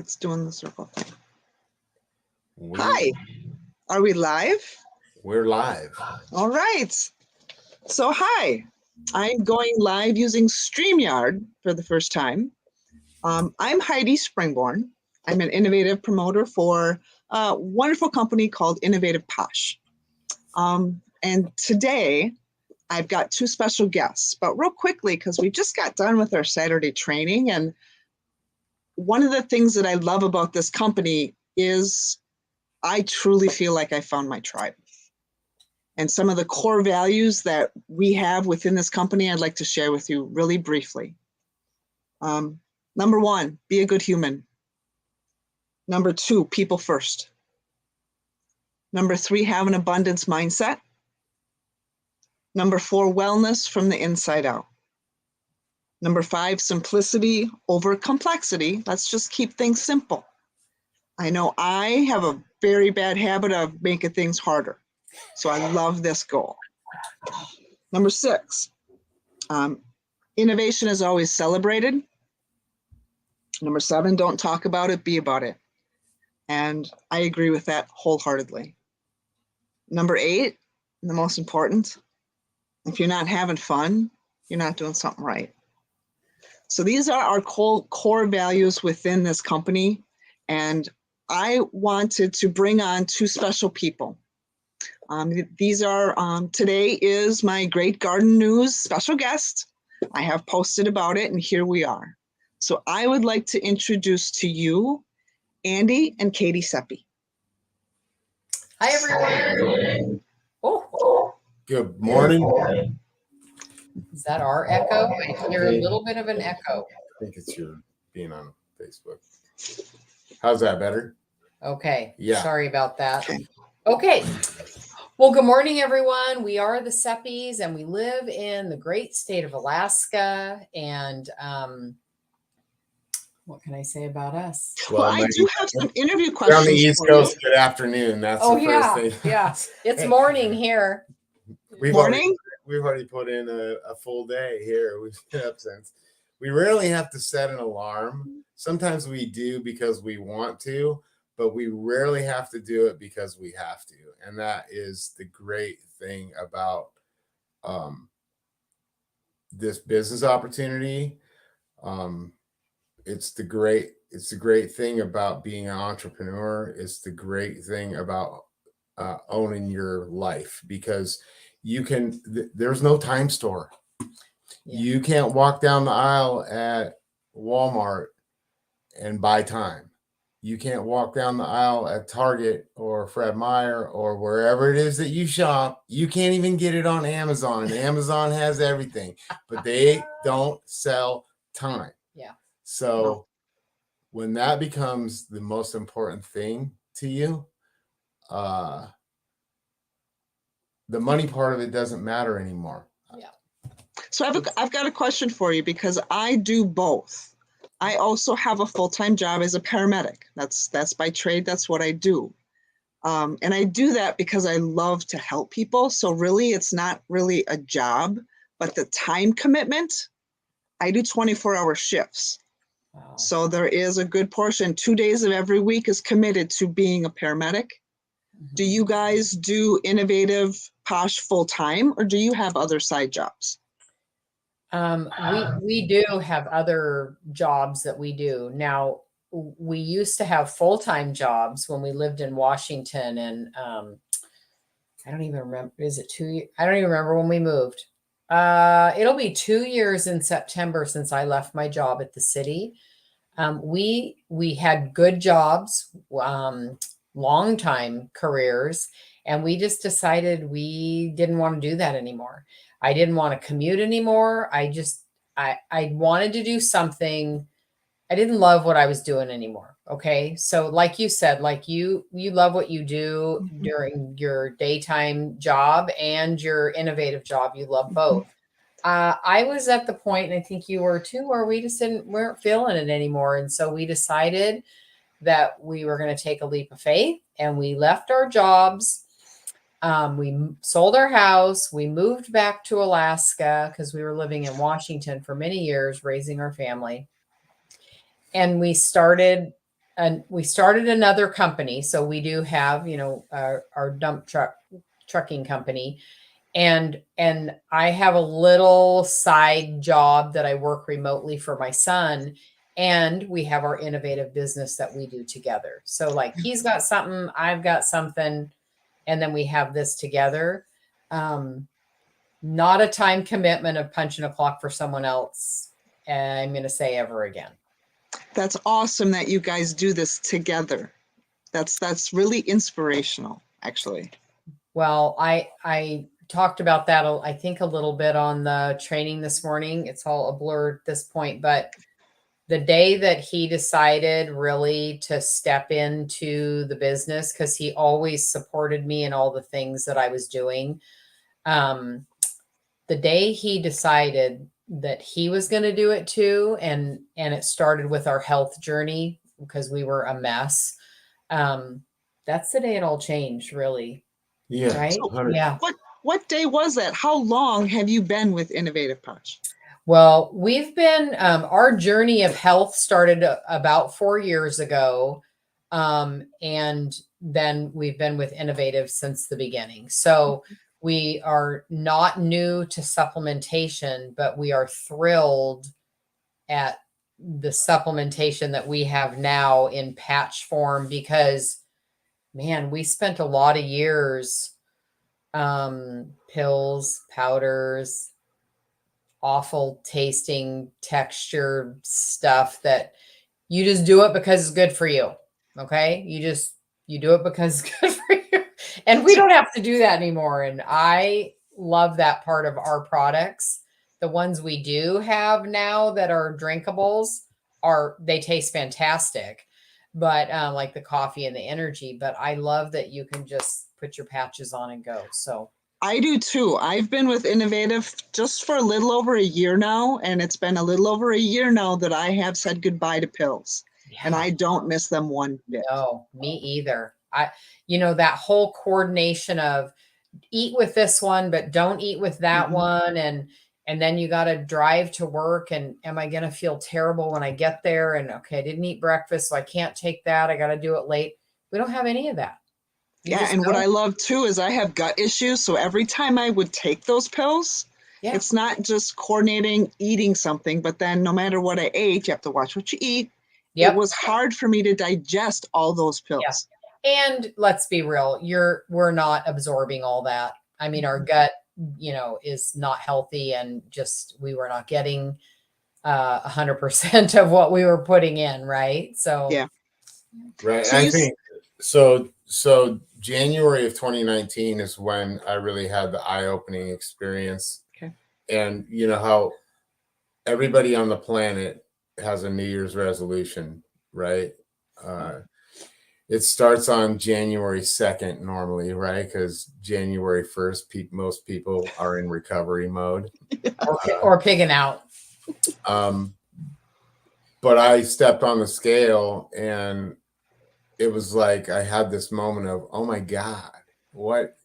it's doing the circle thing. Hi, are we live? We're live. All right. So hi, I'm going live using StreamYard for the first time. I'm Heidi Springborn. I'm an innovative promoter for a wonderful company called Innovative Posh. And today I've got two special guests, but real quickly, because we just got done with our Saturday training. And one of the things that I love about this company is I truly feel like I found my tribe. And some of the core values that we have within this company, I'd like to share with you really briefly. Number one, be a good human. Number two, people first. Number three, have an abundance mindset. Number four, wellness from the inside out. Number five, simplicity over complexity. Let's just keep things simple. I know I have a very bad habit of making things harder. So I love this goal. Number six, innovation is always celebrated. Number seven, don't talk about it, be about it. And I agree with that wholeheartedly. Number eight, the most important, if you're not having fun, you're not doing something right. So these are our core values within this company. And I wanted to bring on two special people. These are, today is my Great Garden News special guest. I have posted about it and here we are. So I would like to introduce to you, Andy and Katie Seppi. Hi, everyone. Oh, Good morning. is that our echo? I hear a little bit of an echo. I think it's your being on Facebook. How's that better? Okay. Yeah. Sorry about that. Okay. Well, good morning, everyone. We are the Seppis, and we live in the great state of Alaska. And what can I say about us? Well, I do have some interview We're questions. on the East Coast. Good afternoon. That's the first thing. Yeah. It's morning here. We've Morning. already put in a full day here. We've been up since. We rarely have to set an alarm. Sometimes we do because we want to, but we rarely have to do it because we have to. And that is the great thing about this business opportunity. It's the great thing about being an entrepreneur. It's the great thing about owning your life, because there's no time store. Yeah. You can't walk down the aisle at Walmart and buy time. You can't walk down the aisle at Target or Fred Meyer or wherever it is that you shop. You can't even get it on Amazon. And Amazon has everything, but they don't sell time. Yeah. So when that becomes the most important thing to you, the money part of it doesn't matter anymore. Yeah. So I've got a question for you, because I do both. I also have a full-time job as a paramedic. That's by trade. That's what I do. And I do that because I love to help people. So really, it's not really a job, but the time commitment, I do 24-hour shifts. Wow. So there is a good portion, 2 days of every week is committed to being a paramedic. Mm-hmm. Do you guys do Innovative Posh full-time, or do you have other side jobs? We do have other jobs that we do. Now, we used to have full-time jobs when we lived in Washington, and I don't even remember, is it 2 years? I don't even remember when we moved. It'll be 2 years in September since I left my job at the city. We had good jobs, long time careers, and we just decided we didn't want to do that anymore. I didn't want to commute anymore. I wanted to do something. I didn't love what I was doing anymore. Okay. So like you said, like you love what you do during your daytime job and your innovative job. You love both. I was at the point, and I think you were too, where we just weren't feeling it anymore. And so we decided that we were going to take a leap of faith, and we left our jobs. We sold our house. We moved back to Alaska because we were living in Washington for many years, raising our family. And we started and we started another company. So we do have, our trucking company. And I have a little side job that I work remotely for my son. And we have our innovative business that we do together. So like he's got something, I've got something, and then we have this together. Not a time commitment of punching a clock for someone else. I'm going to say ever again. That's awesome that you guys do this together. That's really inspirational, actually. Well, I talked about that, I think, a little bit on the training this morning. It's all a blur at this point, but the day that he decided really to step into the business, because he always supported me in all the things that I was doing. The day he decided that he was going to do it too, and it started with our health journey because we were a mess. That's the day it all changed, really. Yeah. Right. So, Yeah. What day was that? How long have you been with Innovative Pouch? Well, we've been, our journey of health started about 4 years ago. And then we've been with Innovative since the beginning. So we are not new to supplementation, but we are thrilled at the supplementation that we have now in patch form because, man, we spent a lot of years, pills, powders, awful tasting texture stuff that you just do it because it's good for you. Okay. You do it because it's good for you. And we don't have to do that anymore. And I love that part of our products. The ones we do have now that are drinkables they taste fantastic, but like the coffee and the energy, but I love that you can just put your patches on and go. So I do too. I've been with Innovative just for a little over a year now, and it's been a little over a year now that I have said goodbye to pills, and I don't miss them one bit. No, me either. That whole coordination of eat with this one, but don't eat with that one. And then you got to drive to work, and am I going to feel terrible when I get there? And okay, I didn't eat breakfast, so I can't take that. I got to do it late. We don't have any of that. And what I love too is I have gut issues. So every time I would take those pills, it's not just coordinating eating something, but then no matter what I ate, you have to watch what you eat. It was hard for me to digest all those pills. And let's be real, we're not absorbing all that. I mean, our gut, is not healthy, and just we were not getting 100% of what we were putting in, right? So right. So I think so January of 2019 is when I really had the eye-opening experience. Okay. And you know how everybody on the planet has a New Year's resolution, right? It starts on January 2nd normally, right? Because January 1st, most people are in recovery mode. Or pigging out. But I stepped on the scale, and it was like I had this moment of, oh my God, what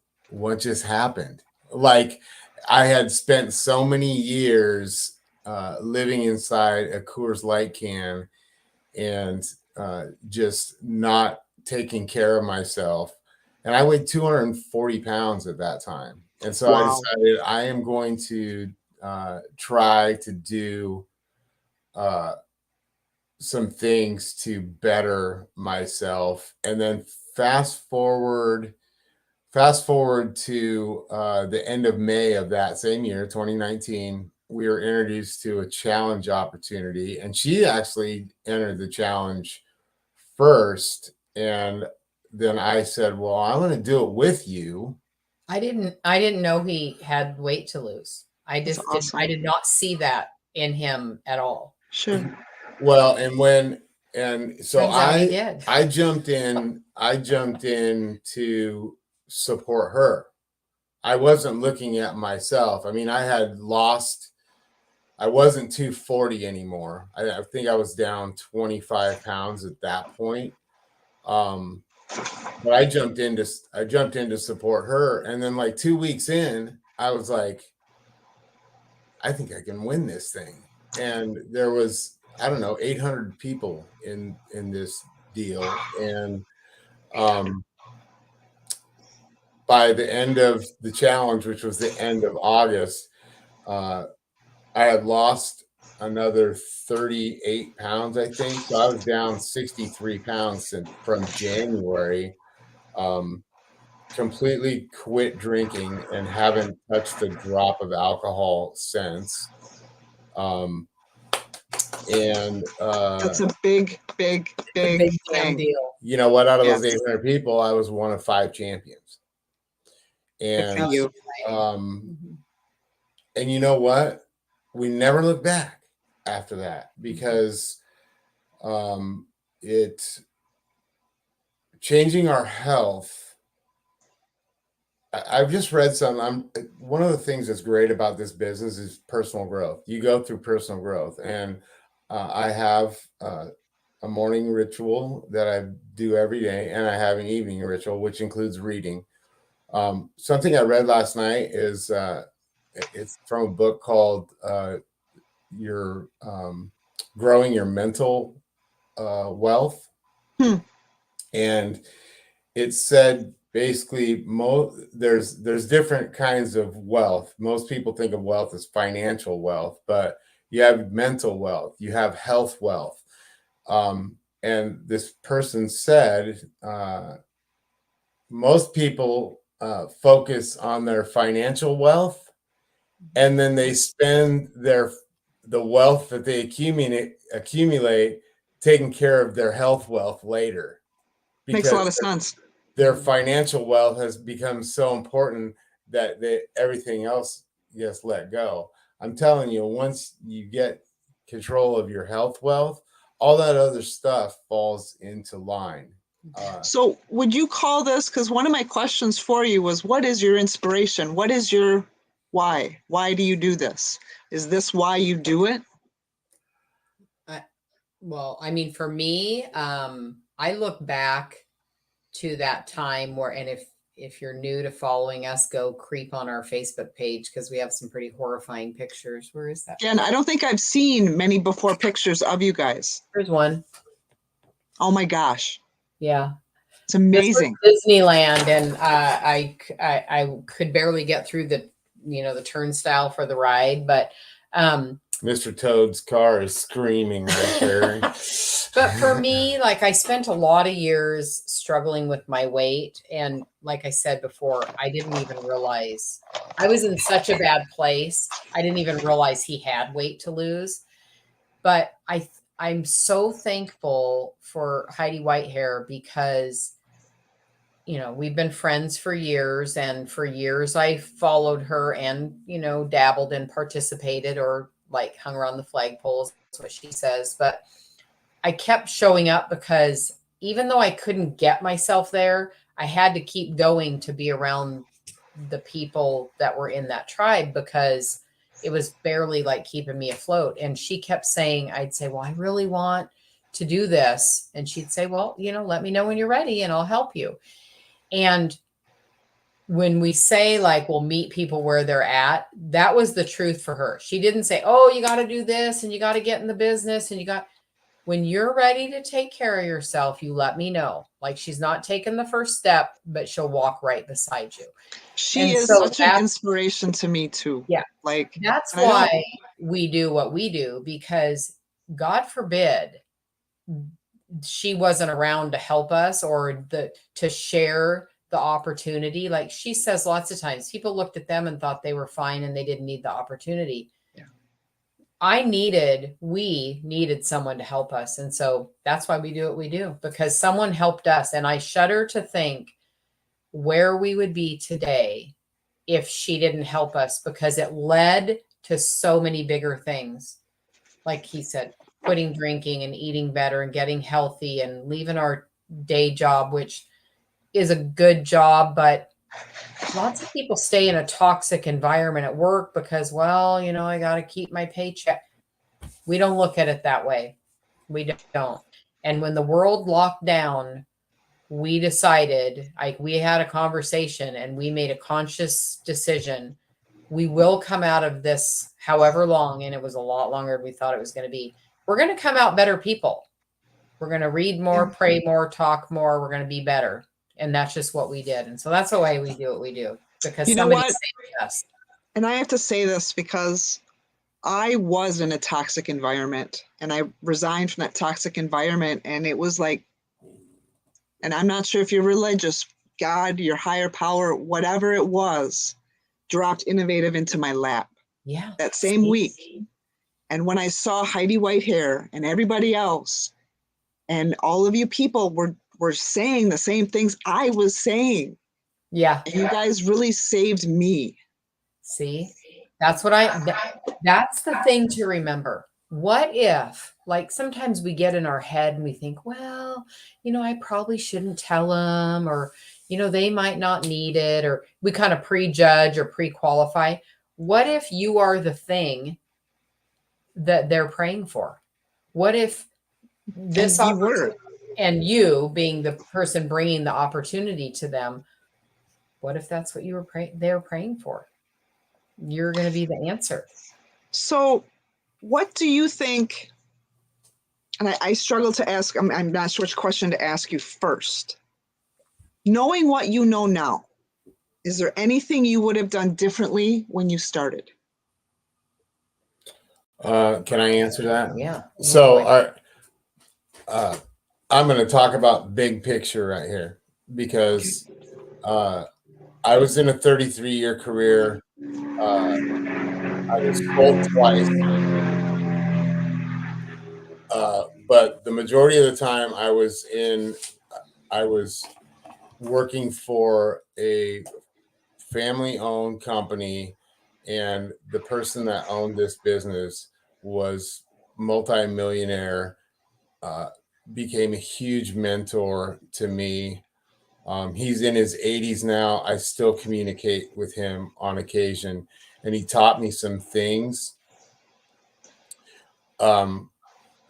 just happened? Like I had spent so many years living inside a Coors Light can and just not taking care of myself. And I weighed 240 pounds at that time. And so I decided I am going to try to do some things to better myself. And then fast forward to the end of May of that same year, 2019, we were introduced to a challenge opportunity, and she actually entered the challenge first. And then I said, well, I want to do it with you. I didn't know he had weight to lose. I did not see that in him at all. Sure. Well, so I jumped in to support her. I wasn't looking at myself. I mean, I wasn't 240 anymore. I think I was down 25 pounds at that point. But I jumped in to support her. And then like 2 weeks in, I was like, I think I can win this thing. And there was, I don't know, 800 people in this deal. And by the end of the challenge, which was the end of August, I had lost another 38 pounds, I think. So I was down 63 pounds from January. Completely quit drinking and haven't touched a drop of alcohol since. That's a big Big damn thing. deal. You know what? Out of those Yes. 800 people, I was one of 5 champions. Good for And you. and you know what? We never looked back after that, because it changing our health. I've just read one of the things that's great about this business is personal growth. You go through personal growth, and I have a morning ritual that I do every day, and I have an evening ritual, which includes reading. Something I read last night is it's from a book called "Your Growing Your Mental Wealth," and it said basically there's different kinds of wealth. Most people think of wealth as financial wealth, but you have mental wealth, you have health wealth. And this person said most people focus on their financial wealth, and then they spend the wealth that they accumulate taking care of their health wealth later. Makes a lot of sense. Their financial wealth has become so important that everything else gets let go. I'm telling you, once you get control of your health wealth, all that other stuff falls into line. So would you call this, because one of my questions for you was, what is your inspiration? What is your why? Why do you do this? Is this why you do it? Well, I mean, for me, I look back to that time where, and if you're new to following us, go creep on our Facebook page, because we have some pretty horrifying pictures. Where is that? Jen, I don't think I've seen many before pictures of you guys. There's one. Oh my gosh. Yeah. It's amazing. This was Disneyland, and I could barely get through the turnstile for the ride, but Mr. Toad's car is screaming right there. But for me, like, I spent a lot of years struggling with my weight. And like I said before, I didn't even realize I was in such a bad place. I didn't even realize he had weight to lose. But I'm so thankful for Heidi Whitehair, because, we've been friends for years, and for years I followed her and, dabbled and participated, or like hung around the flagpoles. That's what she says. But I kept showing up, because even though I couldn't get myself there, I had to keep going to be around the people that were in that tribe, because it was barely like keeping me afloat. And she kept saying, I'd say, well, I really want to do this. And she'd say, well, let me know when you're ready and I'll help you. And when we say, like, we'll meet people where they're at, that was the truth for her. She didn't say, oh, you got to do this and you got to get in the business and when you're ready to take care of yourself, you let me know. Like, she's not taking the first step, but she'll walk right beside you. She is such an inspiration to me too. Yeah. Like, that's why we do what we do, because God forbid she wasn't around to help us or to share the opportunity. Like she says lots of times, people looked at them and thought they were fine and they didn't need the opportunity. We needed someone to help us. And so that's why we do what we do, because someone helped us. And I shudder to think where we would be today if she didn't help us, because it led to so many bigger things. Like he said, quitting drinking and eating better and getting healthy and leaving our day job, which is a good job, but lots of people stay in a toxic environment at work because, well, I got to keep my paycheck. We don't look at it that way. We don't. And when the world locked down, we decided, we had a conversation and we made a conscious decision. We will come out of this however long, and it was a lot longer than we thought it was going to be. We're going to come out better people. We're going to read more, pray more, talk more. We're going to be better. And that's just what we did. And so that's the way we do what we do, because You know somebody what? saved us. And I have to say this because I was in a toxic environment and I resigned from that toxic environment. And it was like, and I'm not sure if you're religious, God, your higher power, whatever it was, dropped Innovative into my lap Yeah. that same week. And when I saw Heidi Whitehair and everybody else, and all of you people were saying the same things I was saying. Yeah. And you guys really saved me. See, that's what that's the thing to remember. What if, like, sometimes we get in our head and we think, well, I probably shouldn't tell them, or, they might not need it, or we kind of prejudge or pre-qualify. What if you are the thing that they're praying for? What if this And you were. and you being the person bringing the opportunity to them, what if that's what they were praying for? You're going to be the answer. So what do you think, and I struggle to ask, I'm not sure which question to ask you first. Knowing what you know now, is there anything you would have done differently when you started? Can I answer that? Yeah. So I'm going to talk about big picture right here, because I was in a 33-year career. I was sold twice. But the majority of the time I was working for a family-owned company, and the person that owned this business was multi-millionaire, became a huge mentor to me. He's in his 80s now. I still communicate with him on occasion, and he taught me some things.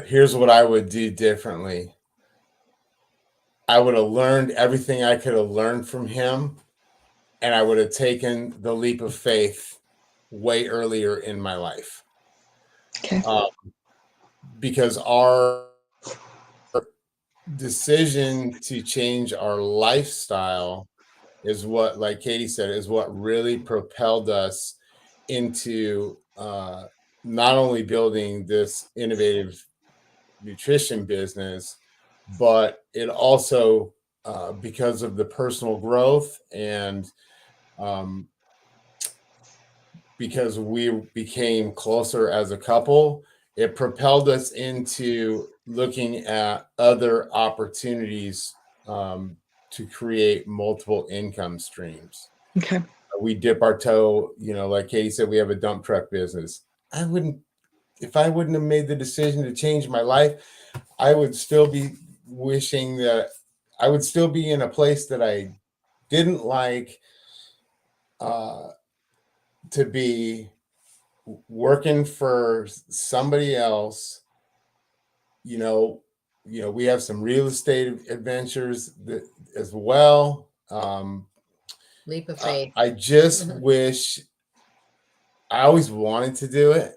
Here's what I would do differently. I would have learned everything I could have learned from him, and I would have taken the leap of faith way earlier in my life. Okay. Because our decision to change our lifestyle is what, like Katie said, is what really propelled us into not only building this innovative nutrition business, but it also, because of the personal growth and because we became closer as a couple, it propelled us into looking at other opportunities to create multiple income streams. Okay. We dip our toe, like Katie said, we have a dump truck business. If I wouldn't have made the decision to change my life, I would still be wishing that I would still be in a place that I didn't like, to be working for somebody else. We have some real estate adventures as well. Leap of faith. I just wish, I always wanted to do it.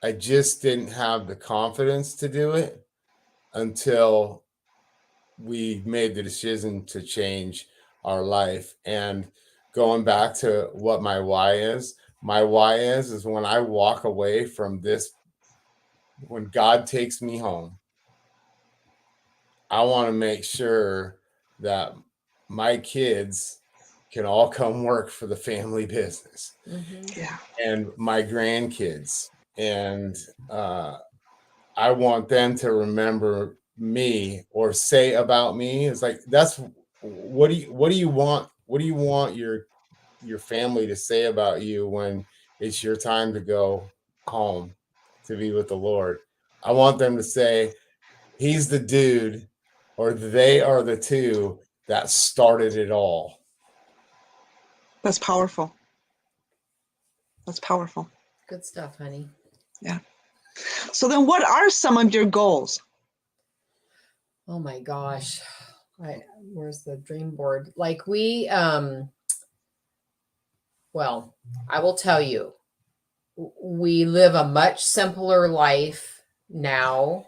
I just didn't have the confidence to do it until we made the decision to change our life. And going back to what my why is when I walk away from this, when God takes me home, I want to make sure that my kids can all come work for the family business. Yeah. And my grandkids. And I want them to remember me or say about me. It's like, what do you want your family to say about you when it's your time to go home to be with the Lord? I want them to say, he's the dude, or they are the two that started it all. That's powerful. That's powerful. Good stuff, honey. Yeah. So then what are some of your goals? Oh my gosh. Where's the dream board? Like well, I will tell you, we live a much simpler life now.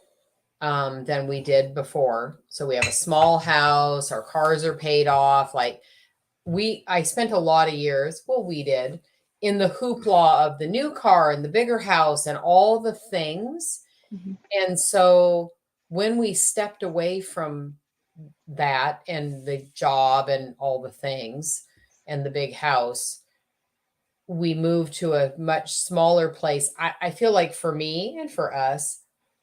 than we did before. So we have a small house, our cars are paid off. Like I spent a lot of years, well, we did, in the hoopla of the new car and the bigger house and all the things. Mhm. And so when we stepped away from that and the job and all the things and the big house, we moved to a much smaller place. I feel like for me and for us,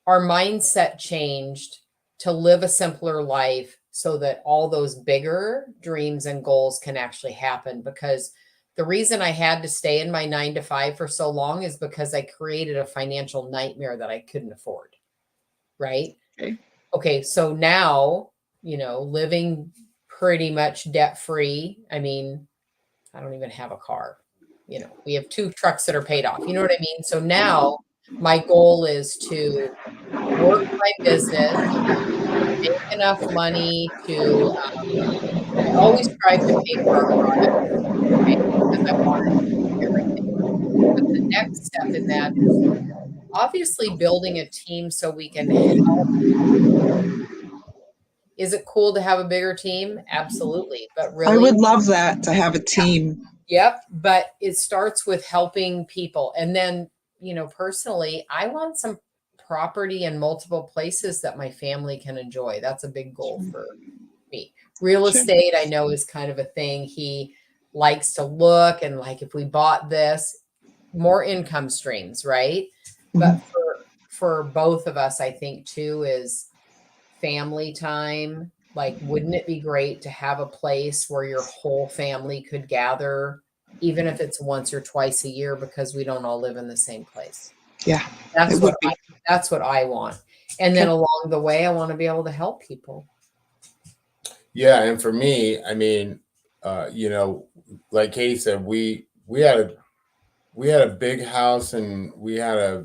our mindset changed to live a simpler life so that all those bigger dreams and goals can actually happen. Because the reason I had to stay in my 9 to 5 for so long is because I created a financial nightmare that I couldn't afford. Right. Okay. So now, living pretty to debt free. I mean, I don't even have a car. We have 2 trucks that are paid off. You know what I mean? So now my goal is to work my business, make enough money to, I always strive to pay for our product, right? Because I want to do everything. But the next step in that is obviously building a team so we can help. Is it cool to have a bigger team? Absolutely. But really, I would love that, to have a team. Yep. But it starts with helping people. And then, personally, I want some property in multiple places that my family can enjoy. That's a big goal for me. Real Sure. estate, I know, is kind of a thing. He likes to look and like, if we bought this, more income streams, right? But for both of us, I think too, is family time. Like, wouldn't it be great to have a place where your whole family could gather, even if it's once or twice a year, because we don't all live in the same place? Yeah, That's it would be. that's what I want. And then Okay. along the way, I want to be able to help people. Yeah, and for me, I mean, like Katie said, we had a big house, and we had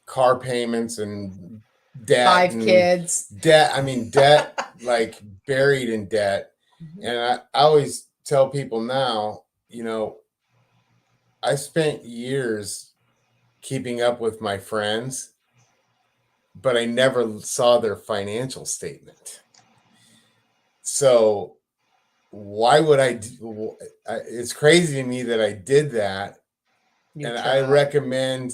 car payments and debt, 5 kids. debt, like buried in debt. And I always tell people now, I spent years keeping up with my friends, but I never saw their financial statement. So why would it's crazy to me that I did that. And I recommend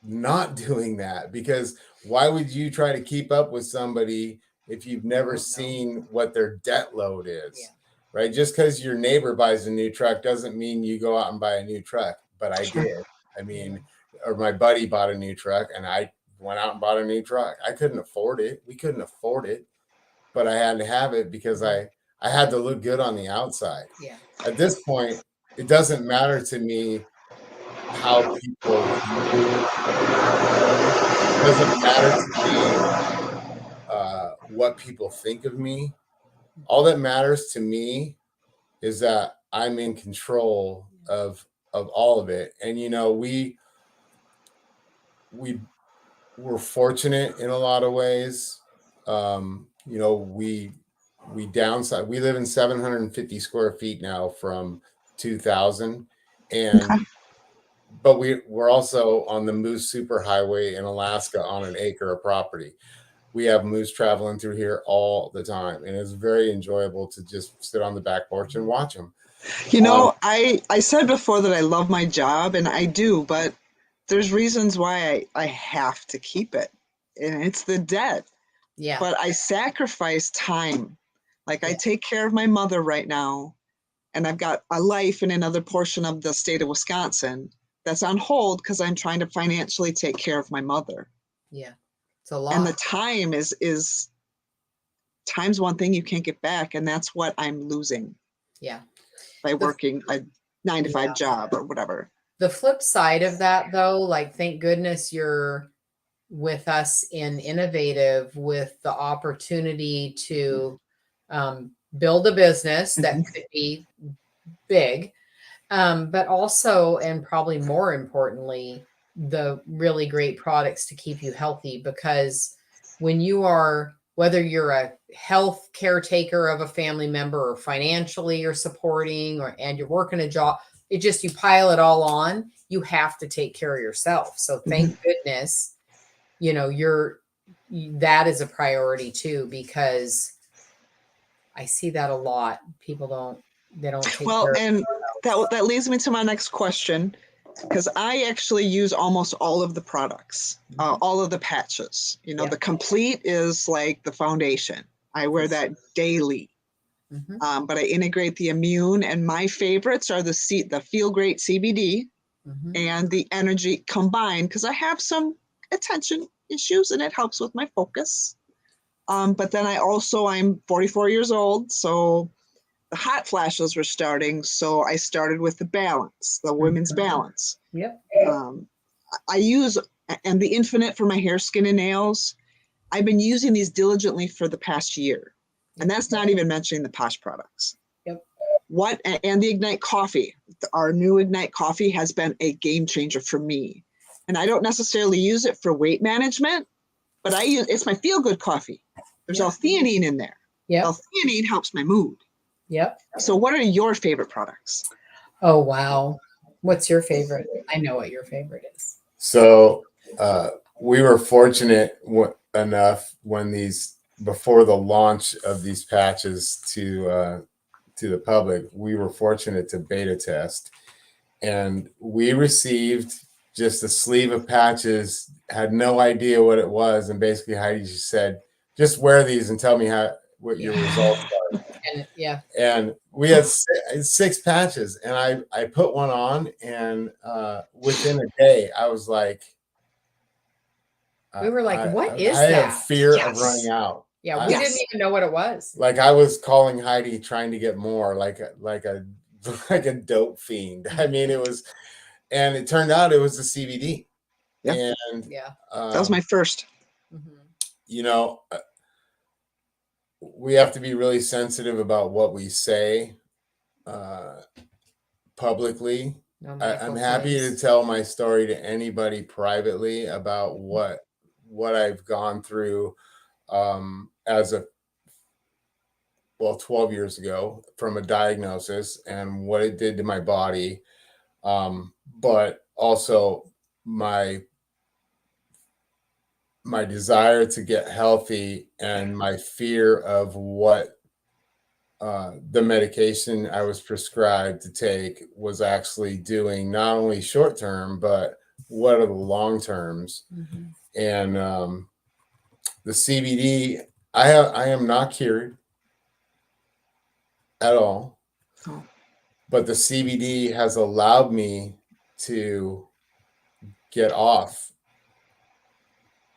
not doing that, because why would you try to keep up with somebody if you've never seen what their debt load is, right? Just because your neighbor buys a new truck doesn't mean you go out and buy a new truck. But I did. I mean, or my buddy bought a new truck, and I went out and bought a new truck. I couldn't afford it. We couldn't afford it, but I had to have it because I had to look good on the outside. Yeah. At this point, it doesn't matter to me how people view me. It doesn't matter to me what people think of me. All that matters to me is that I'm in control of all of it. And we were fortunate in a lot of ways. We downside. We live in 750 square feet now from 2000, and but we're also on the Moose Superhighway in Alaska on an acre of property. We have moose traveling through here all the time, and it's very enjoyable to just sit on the back porch and watch them. I said before that I love my job, and I do, but there's reasons why I have to keep it, and it's the debt. Yeah. But I sacrifice time. Like, I take care of my mother right now, and I've got a life in another portion of the state of Wisconsin that's on hold because I'm trying to financially take care of my mother. Yeah. It's a lot. And the time is time's one thing you can't get back, and that's what I'm losing. Yeah. By working a 9 to 5 job or whatever. The flip side of that, though, like, thank goodness you're with us in Innovative with the opportunity to build a business that could be big, but also, and probably more importantly, the really great products to keep you healthy. Because when you are, whether you're a health caretaker of a family member, or financially you're supporting, and you're working a job, you pile it all on. You have to take care of yourself. So thank goodness, you're that is a priority too, because I see that a lot. People they don't take Well, care and that leads me to my next question, because I actually use almost all of the products, all of the patches. You know, Yeah. the complete is like the foundation. I wear that daily. But I integrate the immune, and my favorites are the Feel Great CBD and the energy combined, because I have some attention issues and it helps with my focus. But then I'm 44 years old, so the hot flashes were starting. So I started with the balance, the women's balance. Yep. I use, and the Infinite for my hair, skin, and nails. I've been using these diligently for the past year. And that's not even mentioning the Posh products. Yep. And the Ignite coffee. Our new Ignite coffee has been a game changer for me. And I don't necessarily use it for weight management, but it's my feel good coffee. There's L-theanine in there. Yep. L-theanine helps my mood. Yep. So what are your favorite products? Oh, wow. What's your favorite? I know what your favorite is. So we were fortunate enough before the launch of these patches to the public, we were fortunate to beta test, and we received just a sleeve of patches, had no idea what it was, and basically Heidi just said, just wear these and tell me what your results are. And we had 6 patches, and I put one on, and within a day I was like, we were like, what is I that? have fear of running out. Yeah, we didn't even know what it was. Like I was calling Heidi trying to get more, like a dope fiend. I mean, it was, and it turned out it was the CBD. Yep. And that was my first. You know, we have to be really sensitive about what we say publicly. I'm happy to tell my story to anybody privately about what I've gone through as 12 years ago from a diagnosis and what it did to my body. But also my desire to get healthy and my fear of what the medication I was prescribed to take was actually doing, not only short term, but what are the long terms. And the CBD, I am not cured at all, but the CBD has allowed me to get off.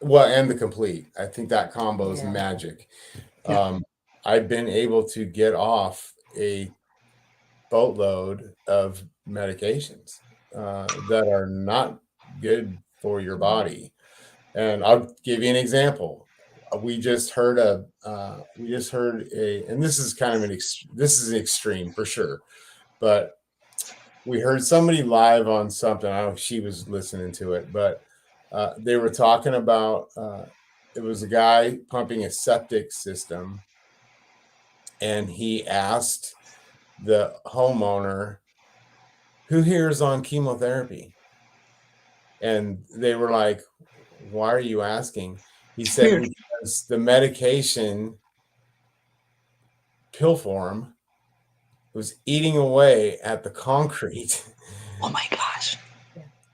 Well, and the complete. I think that combo is magic. I've been able to get off a boatload of medications that are not good for your body. And I'll give you an example. We just heard and this is kind of this is extreme for sure, but we heard somebody live on something. I don't know if she was listening to it, but they were talking about it was a guy pumping a septic system, and he asked the homeowner, who here is on chemotherapy? And they were like, why are you asking? He said, because the medication pill form was eating away at the concrete. Oh my gosh.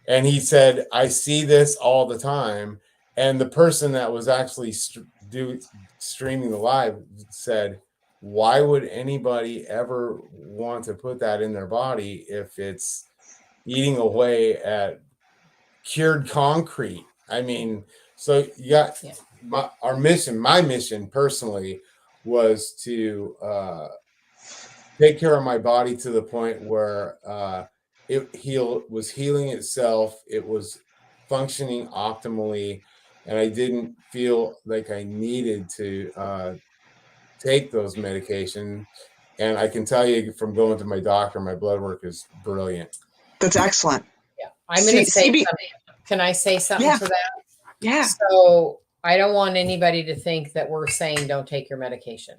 And he said, I see this all the time. And the person that was actually streaming the live said, why would anybody ever want to put that in their body if it's eating away at cured concrete? I mean, so you got my mission personally was to take care of my body to the point where it was healing itself. It was functioning optimally, and I didn't feel like I needed to take those medications. And I can tell you from going to my doctor, my blood work is brilliant. That's excellent. Yeah. I'm going to say something. Can I say something to that? Yeah. So I don't want anybody to think that we're saying don't take your medication.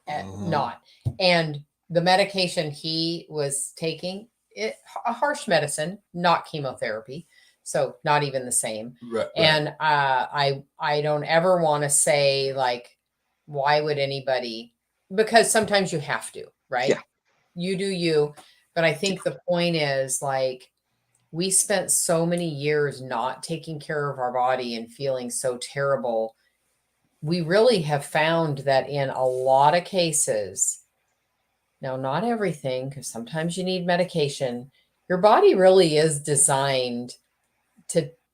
Not. And the medication he was taking, a harsh medicine, not chemotherapy. So not even the same. Right. And I don't ever want to say like, why would anybody? Because sometimes you have to, right? Yeah. You do you. But I think the point is like, we spent so many years not taking care of our body and feeling so terrible. We really have found that in a lot of cases, now not everything, because sometimes you need medication, your body really is designed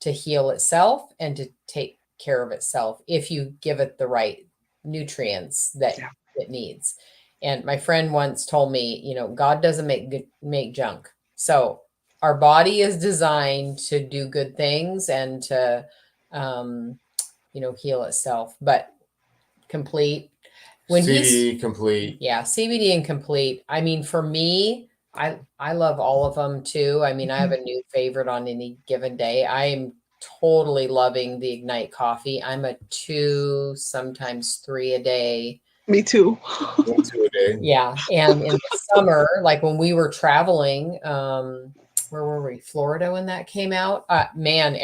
to heal itself and to take care of itself if you give it the right nutrients that Yeah. it needs. And my friend once told me, you know, God doesn't make junk. So our body is designed to do good things and to you know, heal itself. But complete, when CBD complete. yeah, CBD and complete. I mean, for me, I love all of them too. I mean, I have a new favorite on any given day. I am totally loving the Ignite coffee. I'm a 2, sometimes 3 a day. Me too. 2 a day. Yeah, and in the summer, like when we were traveling, where were we? Florida when that came out. Man,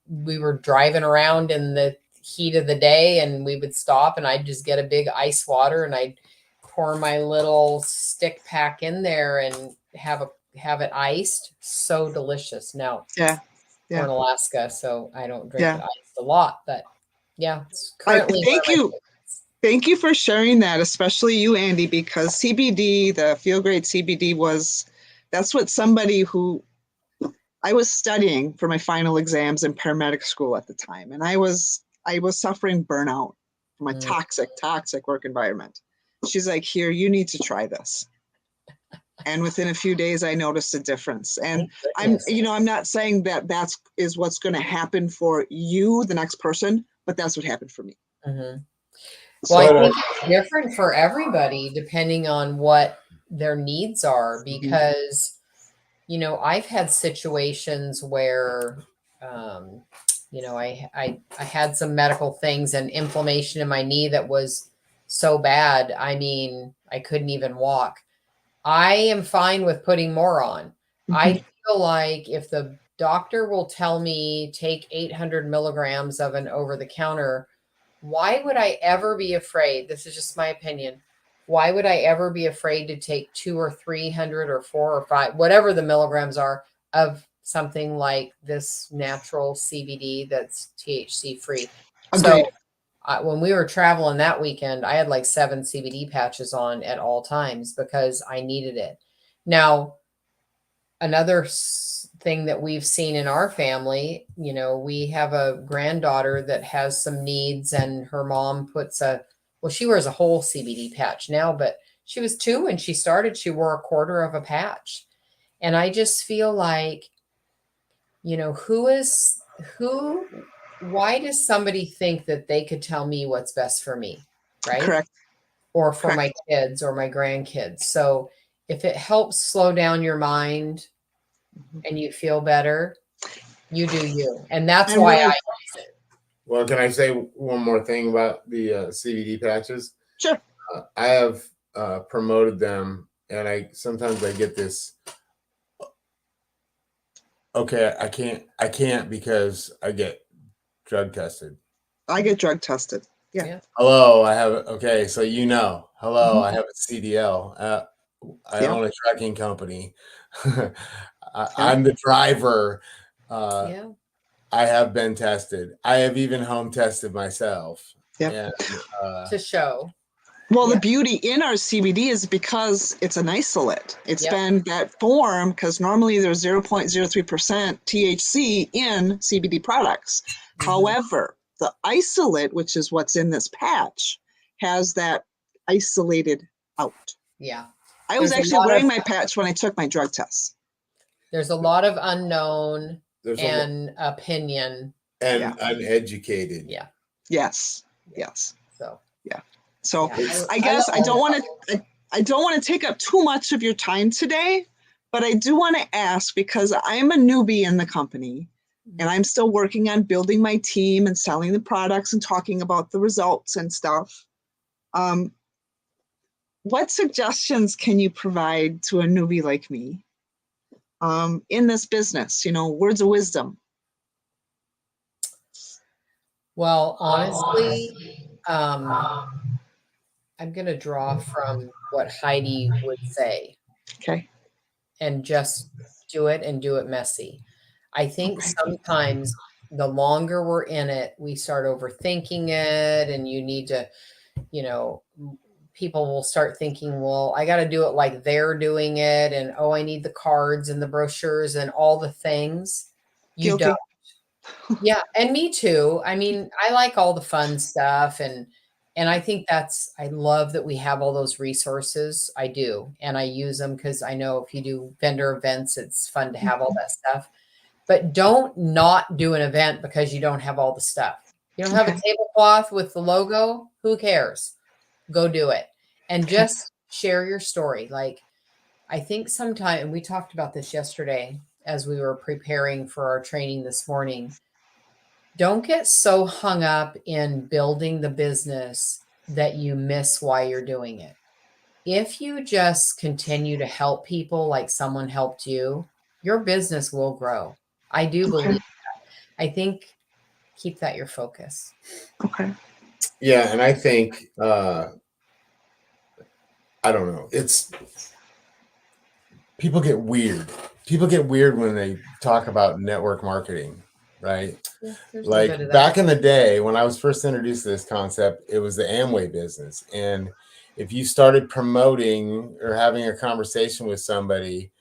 we were driving around in the heat of the day, and we would stop, and I'd just get a big ice water, and I'd pour my little stick pack in there and have it iced. So delicious. Now, Yeah. we're Yeah. in Alaska, so I don't drink Yeah. it iced a lot, but yeah, it's currently one of Thank my you. favorites. Thank you for sharing that, especially you, Andy, because CBD, the Feel Great CBD that's what somebody who I was studying for my final exams in paramedic school at the time. And I was suffering burnout from a toxic work environment. She's like, here, you need to try this. And within a few days, I noticed a difference. And I'm not saying that is what's going to happen for you, the next person, but that's what happened for me. Mm-hmm. So, Well, I think it's different for everybody depending on what their needs are, because, you know, I've had situations where, you know, I had some medical things and inflammation in my knee that was so bad. I mean, I couldn't even walk. I am fine with putting more on. I feel like if the doctor will tell me take 800 milligrams of an over the counter, why would I ever be afraid? This is just my opinion. Why would I ever be afraid to take 200 or 300 or 400 or 500, whatever the milligrams are, of something like this natural CBD that's THC free? agreed. So when we were traveling that weekend, I had like 7 CBD patches on at all times because I needed it. Now, another thing that we've seen in our family, you know, we have a granddaughter that has some needs, and her mom she wears a whole CBD patch now, but she was 2 when she started. She wore a quarter of a patch. And I just feel like, you know, why does somebody think that they could tell me what's best for me, right? Correct. Or for Correct. my kids or my grandkids. So if it helps slow down your mind and you feel better, you do you. And that's why I use it. Well, can I say one more thing about the CBD patches? Sure. I have promoted them, and sometimes I get this. Okay, I can't because I get drug tested. I get drug tested. Yeah. Hello, I have okay. So hello, I have a CDL. I own a trucking company. I'm the driver. I have been tested. I have even home tested myself. Yeah. To show. Well, the beauty in our CBD is because it's an isolate. It's been that form because normally there's 0.03% THC in CBD products. However, the isolate, which is what's in this patch, has that isolated out. Yeah. I was actually wearing my patch when I took my drug test. There's a lot of unknown and opinion. And uneducated. Yeah. Yes. So, yeah. So I guess I don't want to take up too much of your time today, but I do want to ask, because I'm a newbie in the company and I'm still working on building my team and selling the products and talking about the results and stuff. What suggestions can you provide to a newbie like me in this business? You know, words of wisdom Well, honestly, I'm going to draw from what Heidi would say Okay. and just do it and do it messy. I think Okay. sometimes the longer we're in it, we start overthinking it, and you need to, people will start thinking, well, I got to do it like they're doing it. And oh, I need the cards and the brochures and all the things. You Guilty. don't. Yeah, and me too. I mean, I like all the fun stuff, and I think I love that we have all those resources. I do. And I use them because I know if you do vendor events, it's fun to have all that stuff. But don't not do an event because you don't have all the stuff. You don't have a Okay. tablecloth with the logo, who cares? Go do it. And Okay. just share your story. Like, I think sometime, and we talked about this yesterday as we were preparing for our training this morning. Don't get so hung up in building the business that you miss why you're doing it. If you just continue to help people like someone helped you, your business will grow. I do believe Okay. that. I think keep that your focus. Okay. Yeah, and I think I don't know. It's people get weird. People get weird when they talk about network marketing, right? Yeah, there's a bit Like of that. back in the day when I was first introduced to this concept, it was the Amway business. And if you started promoting or having a conversation with somebody,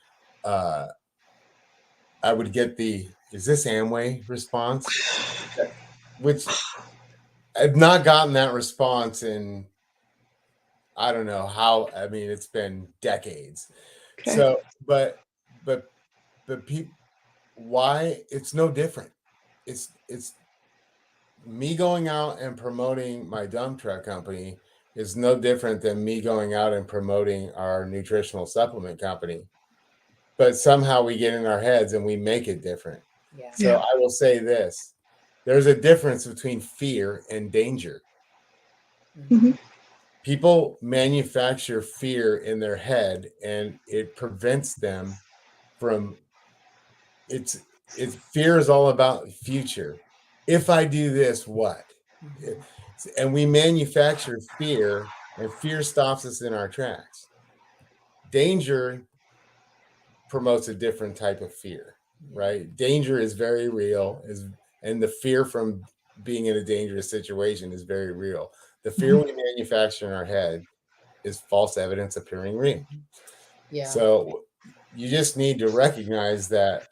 I would get the "Is this Amway?" response, which I've not gotten that response in I don't know how. I mean, it's been decades. Okay. So, but people, why? It's no different. It's me going out and promoting my dump truck company is no different than me going out and promoting our nutritional supplement company. But somehow we get in our heads and we make it different. Yeah. So Yeah. I will say this: there's a difference between fear and danger. Mhm. People manufacture fear in their head and it prevents them from it's fear is all about the future. If I do this, what? Mhm. And we manufacture fear and fear stops us in our tracks. Danger promotes a different type of fear, right? Danger is very real, and the fear from being in a dangerous situation is very real. The fear we manufacture in our head is false evidence appearing real. Yeah. So you just need to recognize that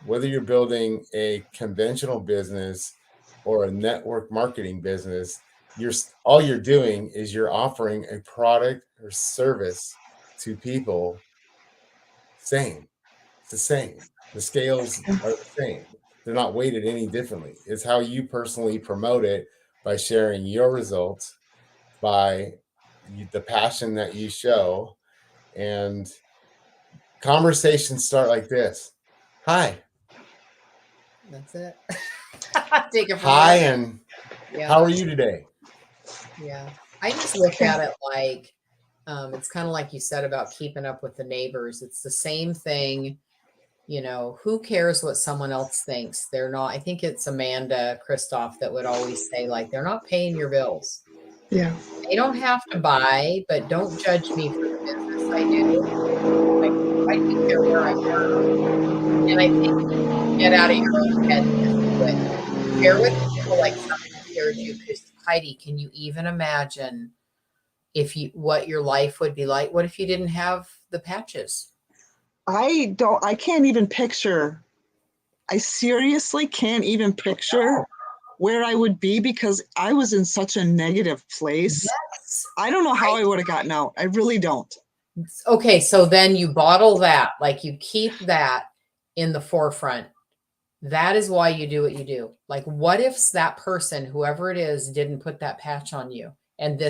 whether you're building a conventional business or a network marketing business, all you're doing is you're offering a product or service to people. Same. It's the same. The scales are the same. They're not weighted any differently. It's how you personally promote it by sharing your results, by the passion that you show, and conversations start like this. Hi. That's it. Take it from Hi, there. and Yeah. how are you today? Yeah. I just look at it like it's kind of like you said about keeping up with the neighbors. It's the same thing. Who cares what someone else thinks? They're not, I think it's Amanda Kristoff that would always say, like, they're not paying your bills. Yeah. They don't have to buy, but don't judge me for the business I do. Like, why do you care where I work? And I think get out of your own head and just do it. Share with people like someone shared you. Because Heidi, can you even imagine what your life would be like? What if you didn't have the patches? I can't even picture. I seriously can't even picture where I would be because I was in such a negative place. Yes. I don't know how I would have gotten out. I really don't. Okay, so then you bottle that, like you keep that in the forefront. That is why you do what you do. Like, what if that person, whoever it is, didn't put that patch on you and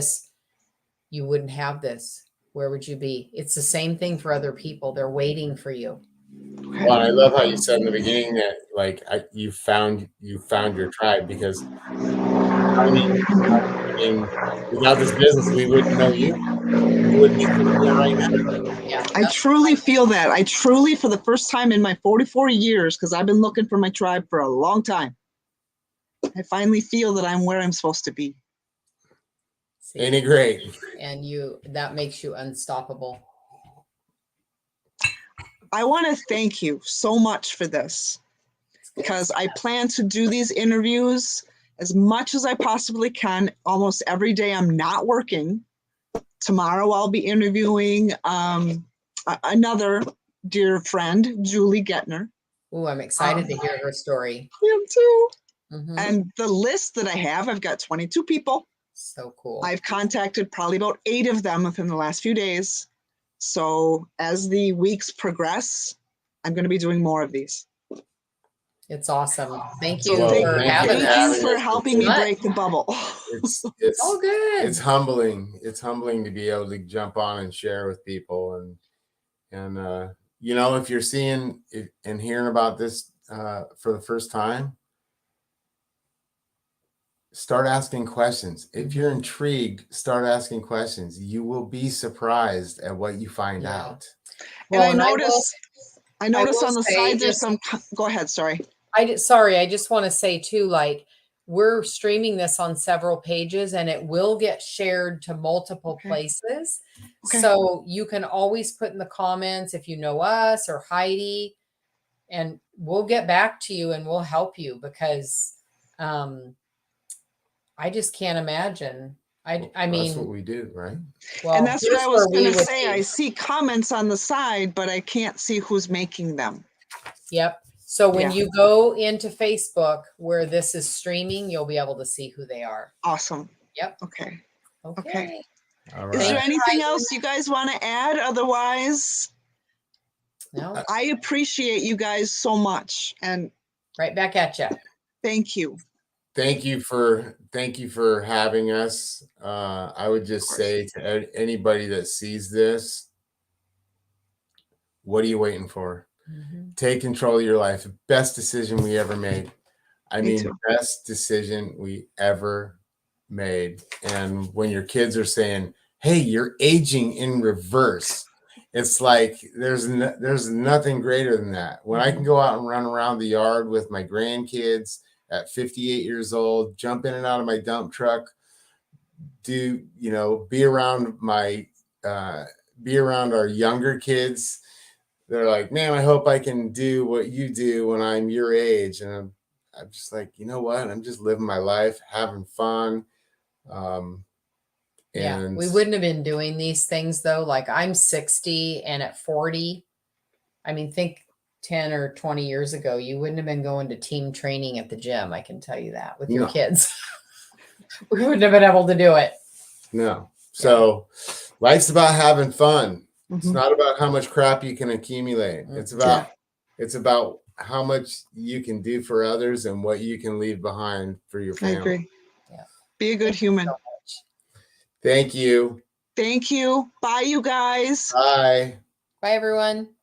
you wouldn't have this? Where would you be? It's the same thing for other people. They're waiting for you. Well, I love how you said in the beginning that like you found your tribe because without this business we wouldn't know you. You wouldn't be sitting here right now. Yeah. I truly feel that. I truly, for the first time in my 44 years, because I've been looking for my tribe for a long time, I finally feel that I'm where I'm supposed to be. See, Ain't it great? and that makes you unstoppable. I want to thank you so much for this, because I plan to do these interviews as much as I possibly can. Almost every day I'm not working. Tomorrow I'll be interviewing another dear friend, Julie Gettner. Ooh, I'm excited to hear her story. I am too. Mhm. And the list that I have, I've got 22 people. So cool. I've contacted probably about 8 of them within the last few days. So as the weeks progress, I'm going to be doing more of these. It's awesome. Thank So you Well, for thank you having for thank you us. for helping me What? break the bubble. It's It's all good. it's humbling. It's humbling to be able to jump on and share with people, and you know, if you're seeing and hearing about this for the first time, start asking questions. If you're intrigued, start asking questions. You will be surprised at what you find Yeah. out. And I and notice will on the say side there's just- some. Go ahead. Sorry. sorry, I just want to say too, like, we're streaming this on several pages and it will get shared to multiple Okay. places. Okay. So you can always put in the comments if you know us or Heidi, and we'll get back to you and we'll help you, because I just can't imagine. I That's what mean, we do, right? well, And that's what here's I was where we going to would say. be. I see comments on the side, but I can't see who's making them. Yep. So when Yeah. you go into Facebook where this is streaming, you'll be able to see who they are. Awesome. Yep. Okay. Okay. All Is there right. anything else you guys want to add? Otherwise, No, I appreciate you guys so much. And right back at you. thank you. Thank you for having us. I would just course. say to anybody that sees this, what are you waiting for? Mhm. Take control of your life. Best decision we ever made. I Me mean, too. best decision we ever made. And when your kids are saying, "Hey, you're aging in reverse," it's like there's nothing greater than that. When I can go out and run around the yard with my grandkids at 58 years old, jump in and out of my dump truck, be around be around our younger kids. They're like, "Man, I hope I can do what you do when I'm your age." And I'm just like, you know what? I'm just living my life, having fun. Yeah. And We wouldn't have been doing these things though. Like, I'm 60 and at 40, I mean, think 10 or 20 years ago, you wouldn't have been going to team training at the gym. I can tell you that with your No. kids. We wouldn't have been able to do it. No. So life's about having fun. It's Mhm. not about how much crap you can accumulate. It's Yeah. about how much you can do for others and what you can leave behind for your I family. agree. Yeah. Be a good Thank you human. so much. Thank you. Thank you. Bye, you guys. Bye. Bye, everyone.